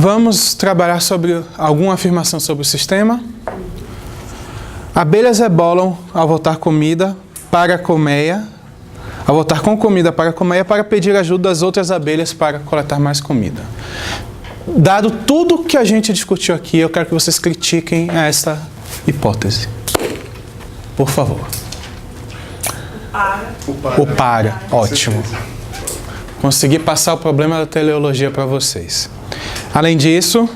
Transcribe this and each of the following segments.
Vamos trabalhar sobre alguma afirmação sobre o sistema. Abelhas rebolam ao voltar comida para a colmeia, ao voltar com comida para a colmeia para pedir ajuda das outras abelhas para coletar mais comida. Dado tudo que a gente discutiu aqui, eu quero que vocês critiquem essa hipótese. Por favor. O para. Ótimo. Consegui passar o problema da teleologia para vocês. Além disso,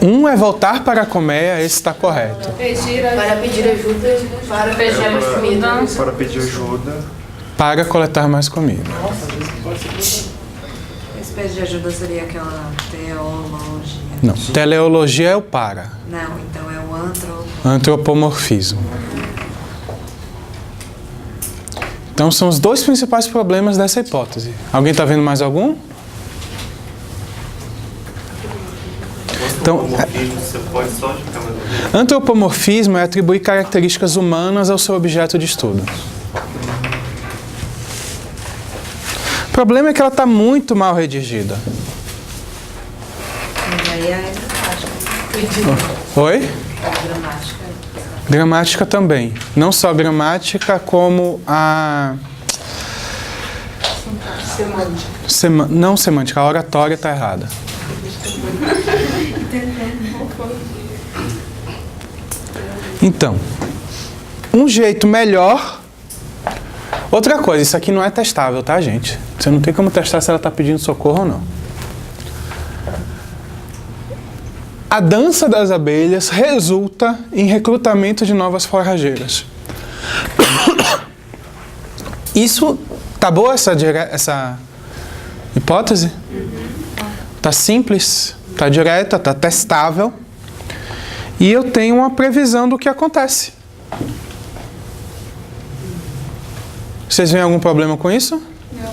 um é voltar para a colmeia, esse está correto. Para pedir ajuda, para pedir mais comida. Para pedir ajuda. Para coletar mais comida. Esse pede de ajuda seria aquela teologia. Não, teleologia é o para. Não, então é o Antropomorfismo. Então são os dois principais problemas dessa hipótese. Alguém está vendo mais algum? Então, antropomorfismo é atribuir características humanas ao seu objeto de estudo. O problema é que ela está muito mal redigida. Mas aí é gramática. Oi? Gramática. Gramática também. Não só gramática, como a... Não semântica, a oratória está errada. Então, um jeito melhor... Outra coisa, isso aqui não é testável, tá, gente? Você não tem como testar se ela está pedindo socorro ou não. A dança das abelhas resulta em recrutamento de novas forrageiras. Isso, tá boa essa hipótese? Tá simples, tá direta, tá testável. E eu tenho uma previsão do que acontece. Vocês veem algum problema com isso? Não.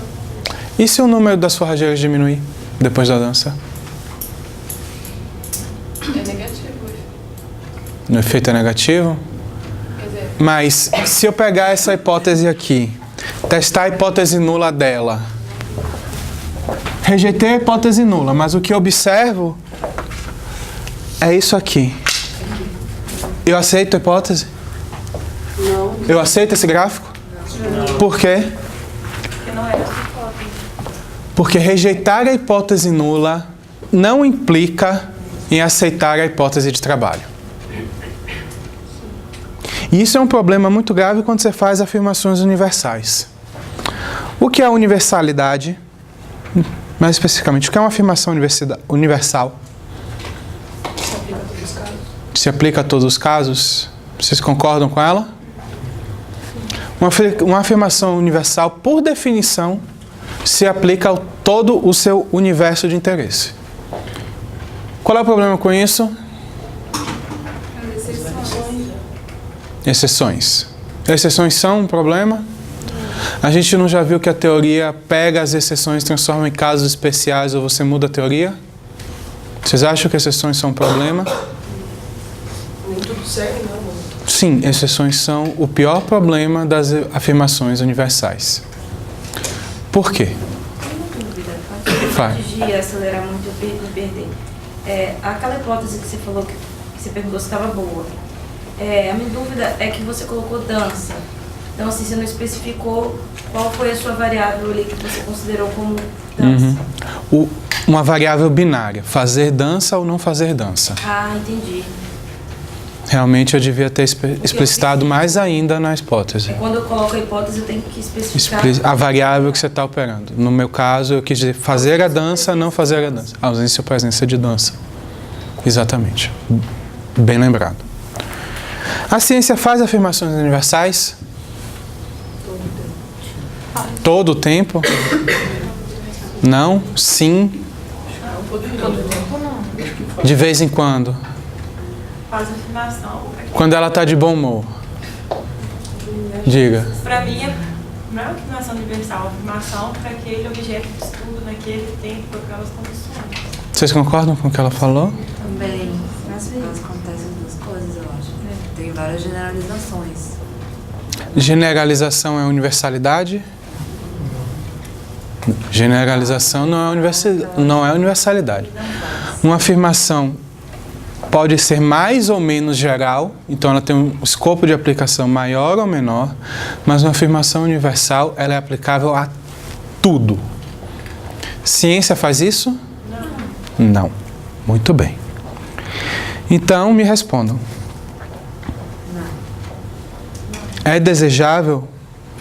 E se o número das forrageiras diminuir depois da dança? É negativo. O efeito é negativo? Quer dizer, Mas se eu pegar essa hipótese aqui, testar a hipótese nula dela, rejeitei a hipótese nula, mas o que eu observo é isso aqui. Eu aceito a hipótese? não. Eu aceito esse gráfico? Por quê? Porque não é essa hipótese. Porque rejeitar a hipótese nula não implica em aceitar a hipótese de trabalho. E isso é um problema muito grave quando você faz afirmações universais. O que é universalidade? Mais especificamente, o que é uma afirmação universal? Se aplica a todos os casos? Vocês concordam com ela? Uma afirmação universal, por definição, se aplica a todo o seu universo de interesse. Qual é o problema com isso? Exceções. Exceções são um problema? A gente não já viu que a teoria pega as exceções, transforma em casos especiais ou você muda a teoria? Vocês acham que exceções são um problema? Nem tudo serve, não. Sim, exceções são o pior problema das afirmações universais. Por quê? Vai. De acelerar muito e perder. Aquela hipótese que você falou, que você perguntou se estava boa. A minha dúvida é que você colocou dança. Então, assim, você não especificou qual foi a sua variável ali que você considerou como dança. Uma variável binária, fazer dança ou não fazer dança. Ah, entendi. Realmente eu devia ter explicitado mais ainda na hipótese. Quando eu coloco a hipótese, eu tenho que especificar A variável que você está operando. No meu caso, eu quis dizer fazer a dança, não fazer a dança. Ausência ou presença de dança. Exatamente. Bem lembrado. A ciência faz afirmações universais? Todo o tempo? Não? Sim? De vez em quando? Faz afirmação. Quando ela está de bom humor? Diga. Para mim, não é uma afirmação universal, é uma afirmação para aquele objeto de estudo, naquele tempo, com aquelas condições. Vocês concordam com o que ela falou? Também. Mas acontecem duas coisas, eu acho. Tem várias generalizações. Generalização é universalidade? Generalização não é universalidade. Uma afirmação pode ser mais ou menos geral, então ela tem um escopo de aplicação maior ou menor, mas uma afirmação universal ela é aplicável a tudo. Ciência faz isso? Não. Muito bem. Então, me respondam. É desejável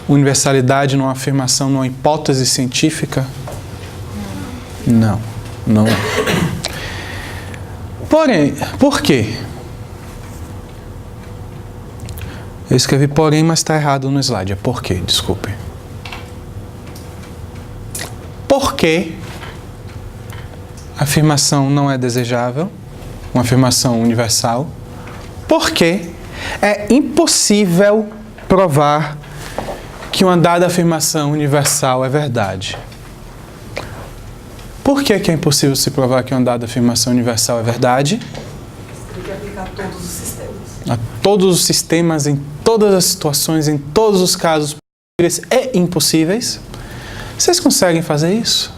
universalidade numa afirmação, numa hipótese científica? Não. Não é. Porém, por quê? Eu escrevi porém, mas está errado no slide. É por quê, desculpe. Por que a afirmação não é desejável? Uma afirmação universal? Porque é impossível provar que uma dada afirmação universal é verdade. Por que é impossível se provar que uma dada afirmação universal é verdade? Tem que aplicar a todos os sistemas. A todos os sistemas, em todas as situações, em todos os casos possíveis e impossíveis. Vocês conseguem fazer isso?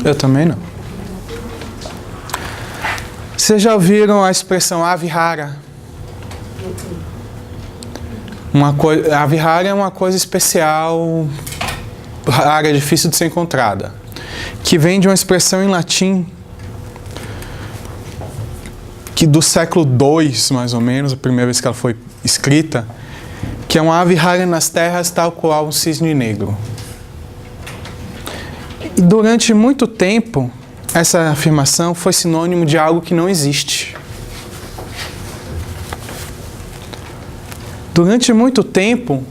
Eu também não. Vocês já ouviram a expressão ave rara? Ave rara é uma coisa especial, rara, difícil de ser encontrada, que vem de uma expressão em latim que do século II, mais ou menos, a primeira vez que ela foi escrita, que é uma ave rara nas terras, tal qual um cisne negro. E durante muito tempo, essa afirmação foi sinônimo de algo que não existe. Durante muito tempo,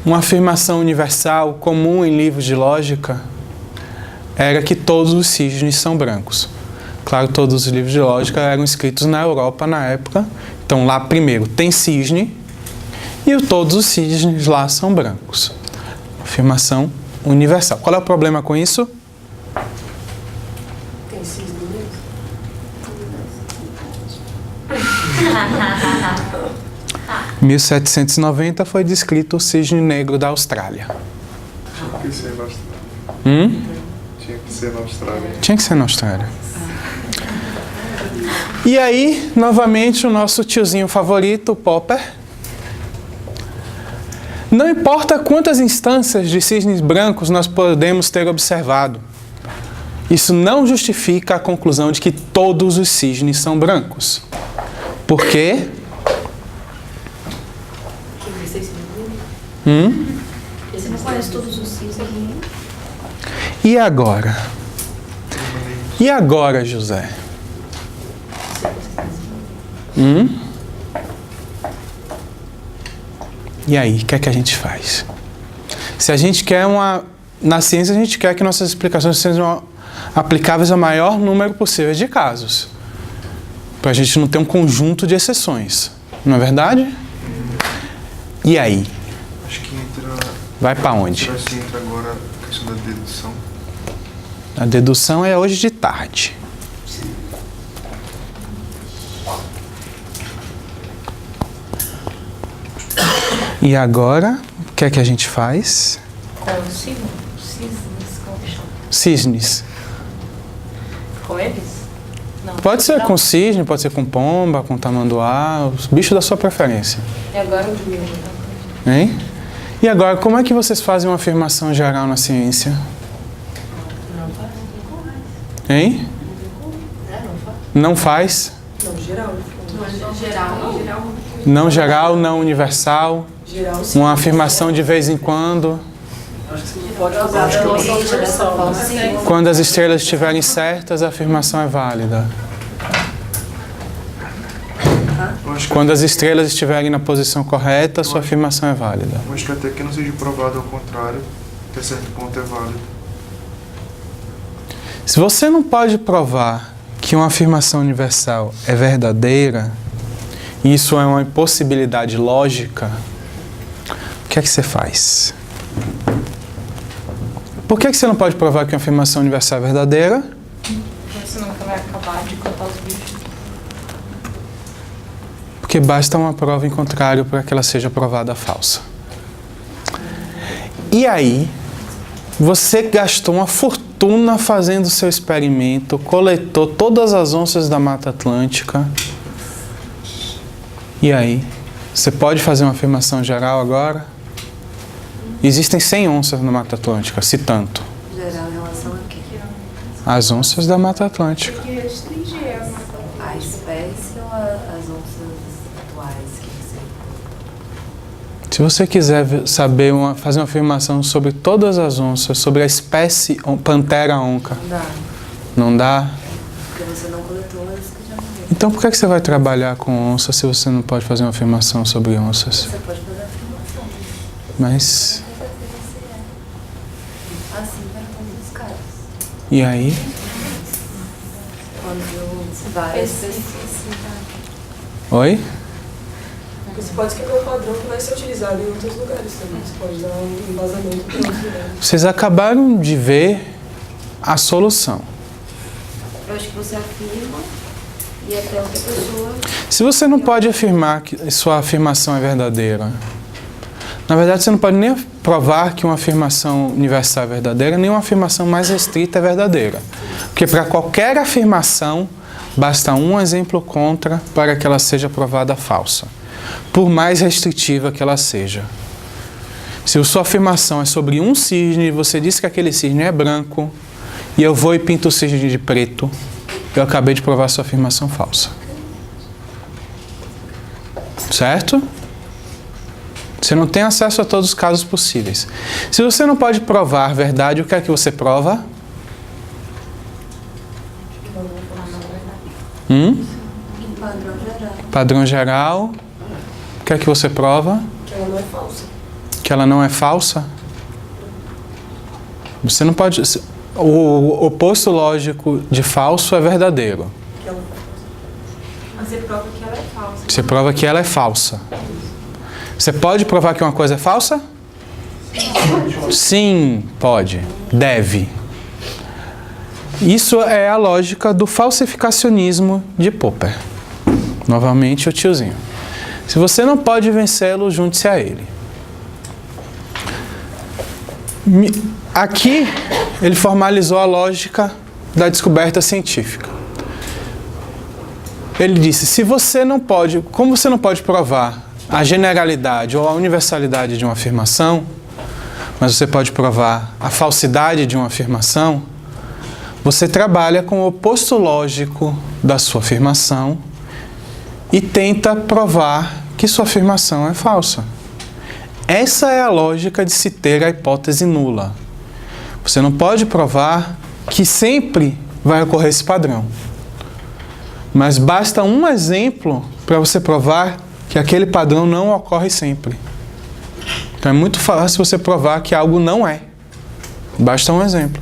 uma afirmação universal comum em livros de lógica era que todos os cisnes são brancos. Claro, todos os livros de lógica eram escritos na Europa na época. Então, lá primeiro tem cisne e todos os cisnes lá são brancos. Afirmação universal. Qual é o problema com isso? Tem cisne mesmo? 1790 foi descrito o cisne negro da Austrália. Tinha que ser na Austrália. Tinha que ser na Austrália. Tinha que ser na Austrália. E aí, novamente, o nosso tiozinho favorito, o Popper. Não importa quantas instâncias de cisnes brancos nós podemos ter observado, isso não justifica a conclusão de que todos os cisnes são brancos. Por quê? Você não conhece todos os cisnes. E agora? E agora, José? E aí, o que é que a gente faz? Se a gente quer na ciência, a gente quer que nossas explicações sejam aplicáveis ao maior número possível de casos. Para a gente não ter um conjunto de exceções. Não é verdade? E aí? Acho que entra. Vai para onde? Acho que entra agora a questão da dedução. A dedução é hoje de tarde. E agora, o que é que a gente faz? Com o cisnes, como que chama? Cisnes. Com eles? Não. Pode ser com cisne, pode ser com pomba, com tamanduá, os bichos da sua preferência. E agora o de hoje? Hein? E agora, como é que vocês fazem uma afirmação geral na ciência? Hein? Não faz? Não, geral. Não geral, não universal. Geral, sim. Uma afirmação de vez em quando. Acho que você não pode fazer a afirmação dessa forma. Quando as estrelas estiverem certas, a afirmação é válida. Eu acho que, Quando as estrelas estiverem na posição correta, sua afirmação é válida. eu acho que até que não seja provado ao contrário, até certo ponto é válido. Se você não pode provar que uma afirmação universal é verdadeira, e isso é uma impossibilidade lógica, o que é que você faz? Por que você não pode provar que uma afirmação universal é verdadeira? Porque senão vai acabar de contar os bichos. Porque basta uma prova em contrário para que ela seja provada falsa. E aí, você gastou uma fortuna fazendo o seu experimento, coletou todas as onças da Mata Atlântica. E aí, você pode fazer uma afirmação geral agora? Existem 100 onças na Mata Atlântica, se tanto. Geral em relação a quê? As onças da Mata Atlântica. Que restringir a espécie ou as onças atuais que você... Se você quiser saber fazer uma afirmação sobre todas as onças, sobre a espécie Pantera onca, Não dá, não dá? porque você não coletou as que já morreram. Então por que você vai trabalhar com onças se você não pode fazer uma afirmação sobre onças? Você pode fazer a afirmação. Mas, Assim para todos os casos. e aí? Quando várias pessoas... Oi? Você pode escrever um padrão que vai ser utilizado em outros lugares também. Você pode dar um embasamento para outros lugares. Vocês acabaram de ver a solução. Eu acho que você afirma e até outra pessoa... Se você não pode afirmar que sua afirmação é verdadeira, na verdade você não pode nem provar que uma afirmação universal é verdadeira, nem uma afirmação mais restrita é verdadeira. Porque para qualquer afirmação, basta um exemplo contra para que ela seja provada falsa, por mais restritiva que ela seja. Se a sua afirmação é sobre um cisne e você diz que aquele cisne é branco, e eu vou e pinto o cisne de preto, eu acabei de provar sua afirmação falsa. Certo? Você não tem acesso a todos os casos possíveis. Se você não pode provar verdade, o que é que você prova? Padrão geral. Padrão geral. O que é que você prova? Que ela não é falsa. Que ela não é falsa? Você não pode... O oposto lógico de falso é verdadeiro. Que ela Mas você prova que ela é falsa. Você prova que ela é falsa. Você pode provar que uma coisa é falsa? Sim, pode. Deve. Isso é a lógica do falsificacionismo de Popper. Novamente o tiozinho. Se você não pode vencê-lo, junte-se a ele. Aqui, ele formalizou a lógica da descoberta científica. Ele disse, se você não pode, como você não pode provar a generalidade ou a universalidade de uma afirmação, mas você pode provar a falsidade de uma afirmação, você trabalha com o oposto lógico da sua afirmação e tenta provar que sua afirmação é falsa. Essa é a lógica de se ter a hipótese nula. Você não pode provar que sempre vai ocorrer esse padrão. Mas basta um exemplo para você provar que aquele padrão não ocorre sempre. Então é muito fácil você provar que algo não é. Basta um exemplo.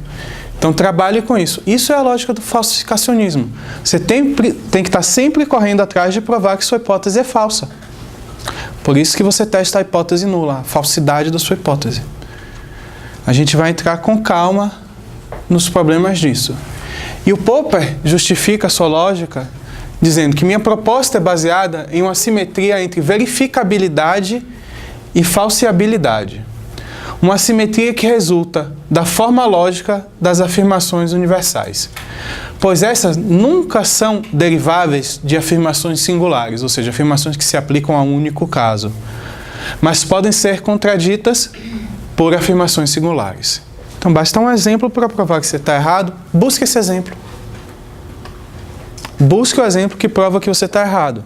Então trabalhe com isso. Isso é a lógica do falsificacionismo. Você tem que estar sempre correndo atrás de provar que sua hipótese é falsa. Por isso que você testa a hipótese nula, a falsidade da sua hipótese. A gente vai entrar com calma nos problemas disso. E o Popper justifica a sua lógica dizendo que minha proposta é baseada em uma simetria entre verificabilidade e falseabilidade. Uma simetria que resulta da forma lógica das afirmações universais. Pois essas nunca são deriváveis de afirmações singulares, ou seja, afirmações que se aplicam a um único caso, mas podem ser contraditas por afirmações singulares. Então basta um exemplo para provar que você está errado, busque esse exemplo. Busque o exemplo que prova que você está errado.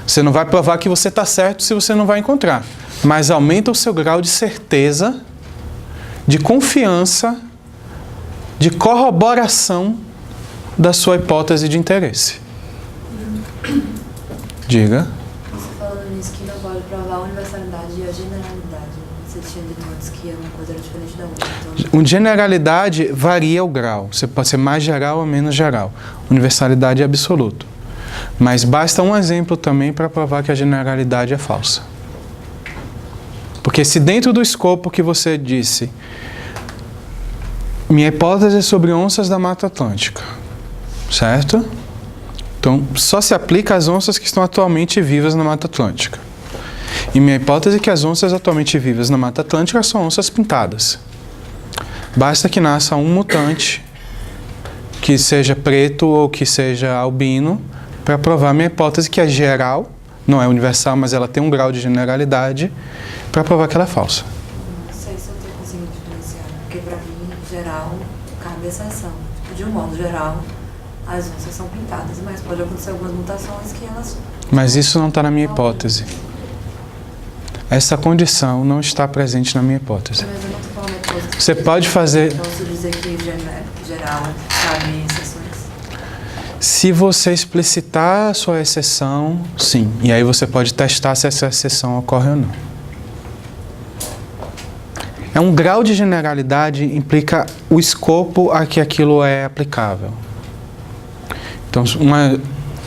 Você não vai provar que você está certo se você não vai encontrar, mas aumenta o seu grau de certeza, de confiança, de corroboração da sua hipótese de interesse. Diga. Você falando nisso que não pode provar a universalidade e a generalidade. Você tinha dito antes que uma coisa era diferente da outra. Então... Generalidade varia o grau. Você pode ser mais geral ou menos geral. Universalidade é absoluto. Mas basta um exemplo também para provar que a generalidade é falsa. Porque se dentro do escopo que você disse, minha hipótese é sobre onças da Mata Atlântica, certo? Então, só se aplica às onças que estão atualmente vivas na Mata Atlântica. E minha hipótese é que as onças atualmente vivas na Mata Atlântica são onças pintadas. Basta que nasça um mutante, que seja preto ou que seja albino, para provar minha hipótese que é geral, não é universal, mas ela tem um grau de generalidade, para provar que ela é falsa. Não sei se eu estou conseguindo diferenciar, porque para mim, geral, cabe exceção. De um modo geral, as onças são pintadas, mas pode acontecer algumas mutações que elas... Mas isso não está na minha hipótese. Essa condição não está presente na minha hipótese. Mas eu não estou falando de coisa. Você pode fazer... Posso dizer que geral cabe exceções? Se você explicitar a sua exceção, sim. E aí você pode testar se essa exceção ocorre ou não. É um grau de generalidade implica o escopo a que aquilo é aplicável. Então,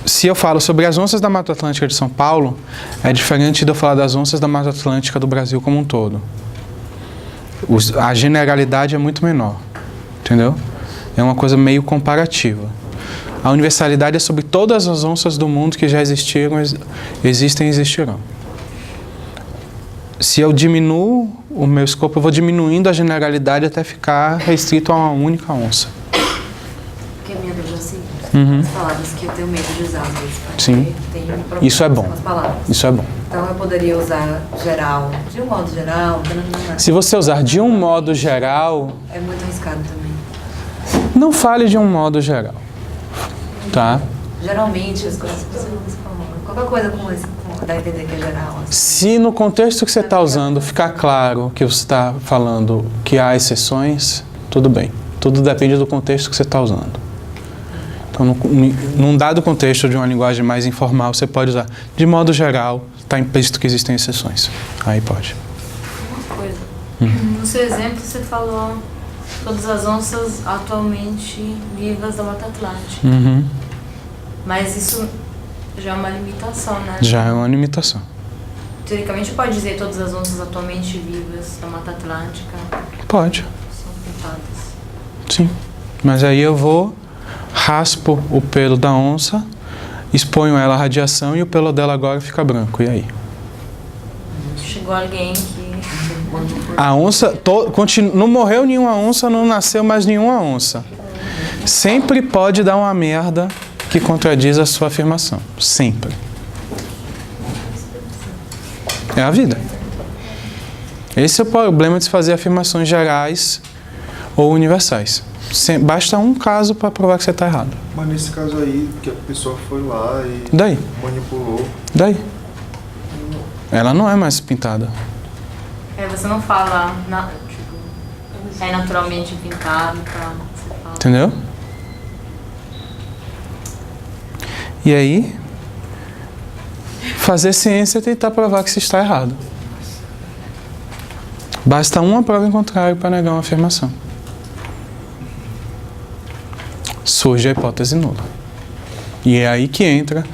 se eu falo sobre as onças da Mata Atlântica de São Paulo, é diferente de eu falar das onças da Mata Atlântica do Brasil como um todo. A generalidade é muito menor, entendeu? É uma coisa meio comparativa. A universalidade é sobre todas as onças do mundo que já existiram, existem e existirão. Se eu diminuo o meu escopo, eu vou diminuindo a generalidade até ficar restrito a uma única onça. Porque a minha dúvida é assim, Uhum. as palavras que eu tenho medo de usar às vezes. Porque Sim. tem um problema Isso é bom. com as palavras. Isso é bom. Então eu poderia usar geral, de um modo geral, Se você usar de um modo geral, é muito arriscado também. não fale de um modo geral, tá? Geralmente as coisas que você falam, qualquer coisa com esse, dá a entender que é geral. Assim. Se no contexto que você está usando ficar claro que você está falando que há exceções, tudo bem. Tudo depende do contexto que você está usando. Então, num dado contexto de uma linguagem mais informal, você pode usar. De modo geral, está implícito que existem exceções. Aí pode. Uma coisa. No seu exemplo, você falou todas as onças atualmente vivas da Mata Atlântica. Uhum. Mas isso já é uma limitação, né? Já é uma limitação. Teoricamente, pode dizer todas as onças atualmente vivas da Mata Atlântica Pode, são pintadas. sim. Mas aí eu vou, raspo o pelo da onça, exponho ela à radiação e o pelo dela agora fica branco. E aí? Chegou alguém que... A onça, não morreu nenhuma onça, não nasceu mais nenhuma onça. Sempre pode dar uma merda que contradiz a sua afirmação. Sempre. É a vida. Esse é o problema de se fazer afirmações gerais ou universais. Basta um caso para provar que você está errado. Mas nesse caso aí, que a pessoa foi lá e Daí? manipulou. Daí? Ela não é mais pintada. você não fala, tipo, é naturalmente pintado e tal. Você fala. Entendeu? E aí, fazer ciência é tentar provar que você está errado. Basta uma prova em contrário para negar uma afirmação. Surge a hipótese nula. E é aí que entra,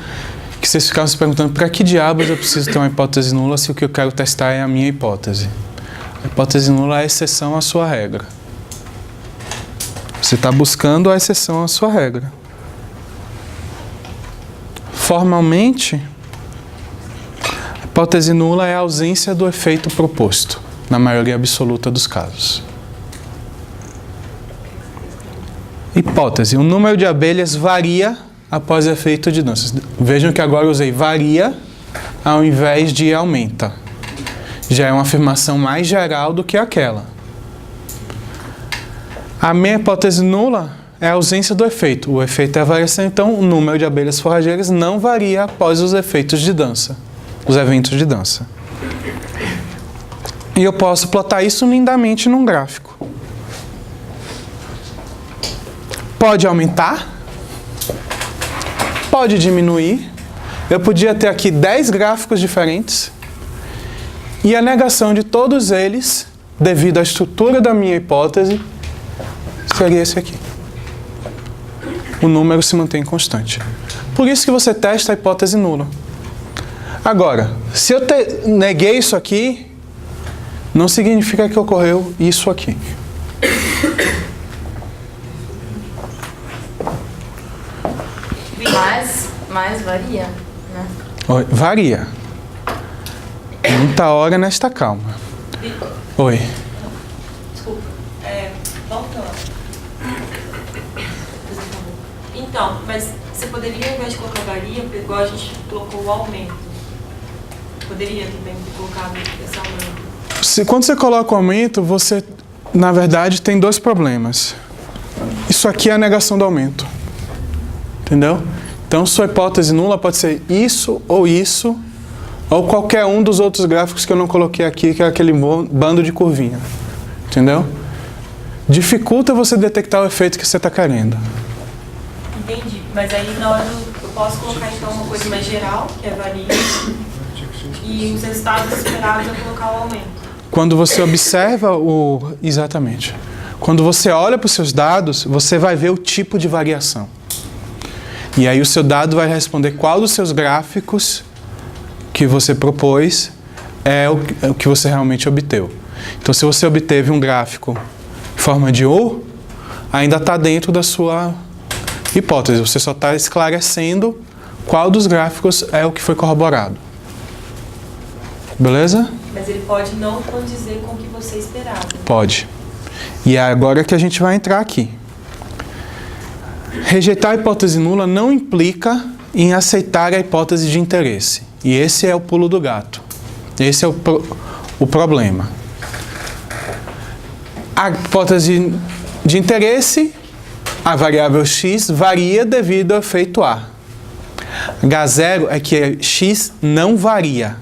que vocês ficavam se perguntando para que diabos eu preciso ter uma hipótese nula se o que eu quero testar é a minha hipótese. A hipótese nula é a exceção à sua regra. Você está buscando a exceção à sua regra. Formalmente, a hipótese nula é a ausência do efeito proposto, na maioria absoluta dos casos. Hipótese: o número de abelhas varia após o efeito de dança. Vejam que agora eu usei varia ao invés de aumenta. Já é uma afirmação mais geral do que aquela. A minha hipótese nula é a ausência do efeito. O efeito é a variação, então o número de abelhas forrageiras não varia após os efeitos de dança, os eventos de dança. E eu posso plotar isso lindamente num gráfico. Pode aumentar, pode diminuir. Eu podia ter aqui 10 gráficos diferentes e a negação de todos eles, devido à estrutura da minha hipótese, seria esse aqui. O número se mantém constante. Por isso que você testa a hipótese nula. Agora, se eu neguei isso aqui, não significa que ocorreu isso aqui. Mas varia, né? Varia. nesta hora, nesta calma. Oi. Desculpa. Voltando. Então, mas você poderia, ao invés de colocar varia, igual a gente colocou o aumento, poderia também ter colocado esse aumento? Quando você coloca o aumento, você, na verdade, tem dois problemas. Isso aqui é a negação do aumento. Entendeu? Então, sua hipótese nula pode ser isso, ou qualquer um dos outros gráficos que eu não coloquei aqui, que é aquele bando de curvinha. Entendeu? Dificulta você detectar o efeito que você está querendo. Entendi. Mas aí, na hora eu posso colocar, então, uma coisa mais geral, que é varia, e os resultados esperados eu colocar o aumento. Quando você observa Exatamente. Quando você olha para os seus dados, você vai ver o tipo de variação. E aí o seu dado vai responder qual dos seus gráficos que você propôs é o que você realmente obteve. Então, se você obteve um gráfico em forma de U, ainda está dentro da sua hipótese. Você só está esclarecendo qual dos gráficos é o que foi corroborado. Beleza? Mas ele pode não condizer com o que você esperava. Pode. E é agora que a gente vai entrar aqui. Rejeitar a hipótese nula não implica em aceitar a hipótese de interesse. E esse é o pulo do gato. Esse é o problema. A hipótese de interesse, a variável x varia devido ao efeito A. H0 é que x não varia.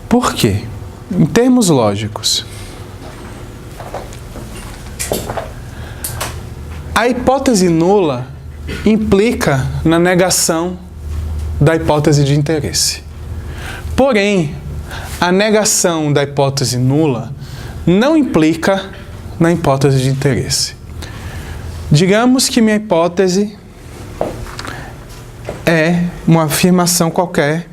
Por quê? Em termos lógicos, a hipótese nula implica na negação da hipótese de interesse. Porém, a negação da hipótese nula não implica na hipótese de interesse. Digamos que minha hipótese é uma afirmação qualquer.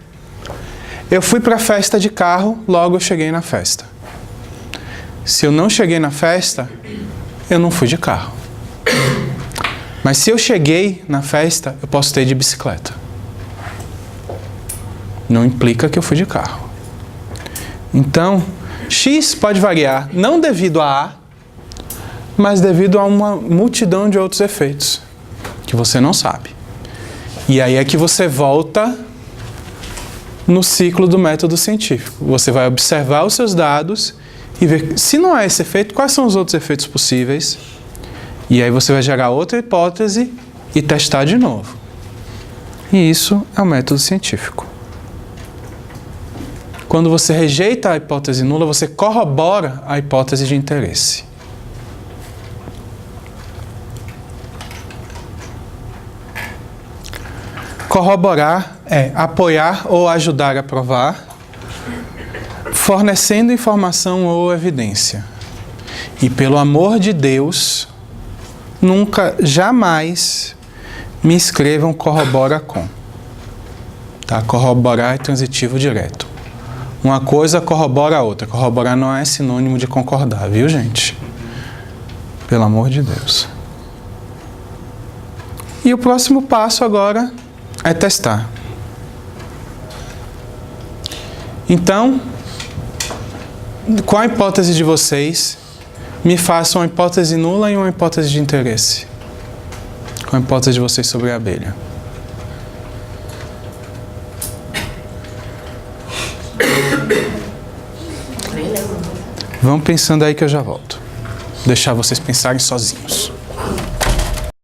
Eu fui para a festa de carro, logo eu cheguei na festa. Se eu não cheguei na festa, eu não fui de carro. Mas se eu cheguei na festa, eu posso ter ido de bicicleta. Não implica que eu fui de carro. Então, x pode variar não devido a A, mas devido a uma multidão de outros efeitos que você não sabe. E aí é que você volta no ciclo do método científico. Você vai observar os seus dados e ver se não é esse efeito, quais são os outros efeitos possíveis. E aí você vai gerar outra hipótese e testar de novo. E isso é o método científico. Quando você rejeita a hipótese nula, você corrobora a hipótese de interesse. Corroborar é apoiar ou ajudar a provar, fornecendo informação ou evidência. E pelo amor de Deus, nunca, jamais me escrevam corrobora com. Tá? Corroborar é transitivo direto. Uma coisa corrobora a outra. Corroborar não é sinônimo de concordar, viu, gente? Pelo amor de Deus. E o próximo passo agora é testar. Então, qual a hipótese de vocês? Me façam uma hipótese nula e uma hipótese de interesse. Qual a hipótese de vocês sobre a abelha? Vão pensando aí que eu já volto. Deixar vocês pensarem sozinhos.